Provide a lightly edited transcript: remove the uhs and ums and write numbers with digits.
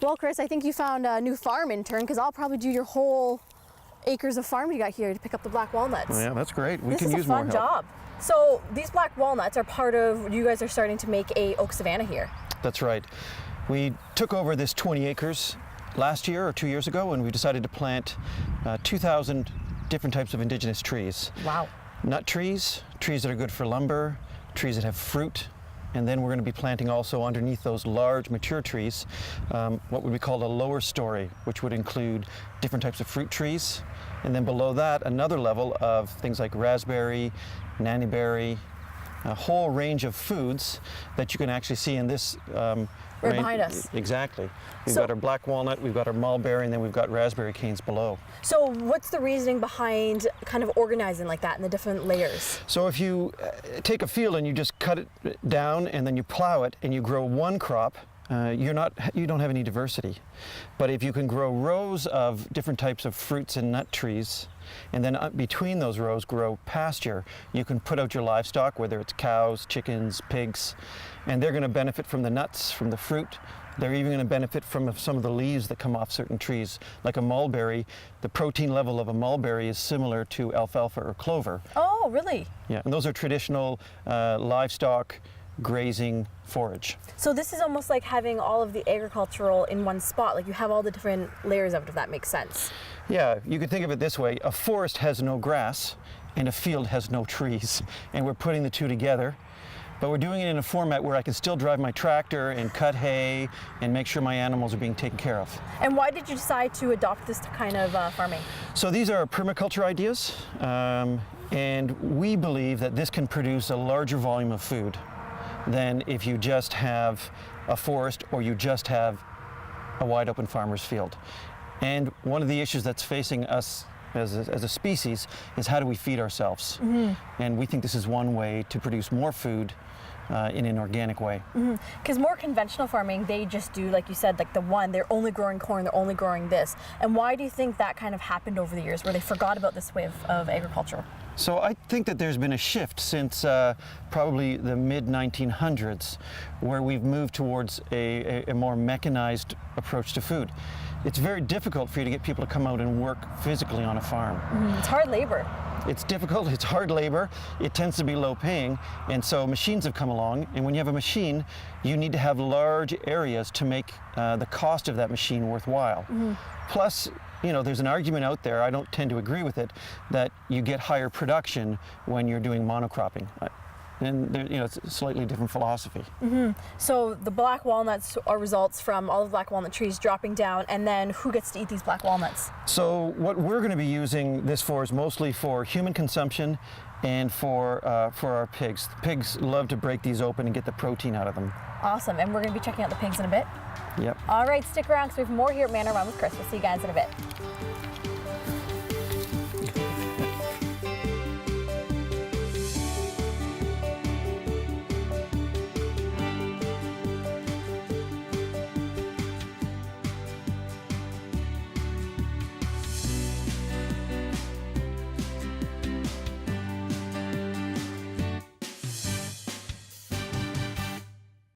Well, Chris, I think you found a new farm intern, because I'll probably do your whole acres of farm you got here to pick up the black walnuts. Well, yeah, that's great. We this can is use a more fun help. job. So these black walnuts are part of, you guys are starting to make a oak savanna here. That's right. We took over this 20 acres last year or 2 years ago, and we decided to plant 2,000 different types of indigenous trees. Wow. Nut trees, trees that are good for lumber, trees that have fruit, and then we're going to be planting also underneath those large mature trees what would be called a lower story, which would include different types of fruit trees, and then below that another level of things like raspberry, nannyberry, a whole range of foods that you can actually see in this Right behind us. Exactly. We've got our black walnut, we've got our mulberry, and then we've got raspberry canes below. So what's the reasoning behind kind of organizing like that in the different layers? So if you take a field and you just cut it down and then you plow it and you grow one crop, you don't have any diversity. But if you can grow rows of different types of fruits and nut trees, and then between those rows grow pasture, you can put out your livestock, whether it's cows, chickens, pigs, and they're going to benefit from the nuts, from the fruit. They're even going to benefit from some of the leaves that come off certain trees. Like a mulberry, the protein level of a mulberry is similar to alfalfa or clover. Oh, really? Yeah, and those are traditional livestock grazing forage. So this is almost like having all of the agricultural in one spot, like you have all the different layers of it, if that makes sense. Yeah, you could think of it this way. A forest has no grass and a field has no trees, and we're putting the two together. But we're doing it in a format where I can still drive my tractor and cut hay and make sure my animals are being taken care of. And why did you decide to adopt this kind of farming? So these are permaculture ideas, and we believe that this can produce a larger volume of food than if you just have a forest or you just have a wide open farmer's field. And one of the issues that's facing us as a species is how do we feed ourselves? Mm-hmm. And we think this is one way to produce more food in an organic way. Because more conventional farming, they just do, like you said, like they're only growing corn, they're only growing this. And why do you think that kind of happened over the years, where they forgot about this way of agriculture? So I think that there's been a shift since probably the mid-1900s, where we've moved towards a more mechanized approach to food. It's very difficult for you to get people to come out and work physically on a farm. It's hard labor. It's difficult, it's hard labor, it tends to be low paying, and so machines have come along, and when you have a machine, you need to have large areas to make the cost of that machine worthwhile. Plus, you know, there's an argument out there, I don't tend to agree with it, that you get higher production when you're doing monocropping. And there, you know, it's a slightly different philosophy. So the black walnuts are results from all the black walnut trees dropping down, and then who gets to eat these black walnuts? So what we're going to be using this for is mostly for human consumption and for our pigs. The pigs love to break these open and get the protein out of them. Awesome, and we're going to be checking out the pigs in a bit. Yep. All right, stick around because we have more here at ManoRun with Chris. We'll see you guys in a bit.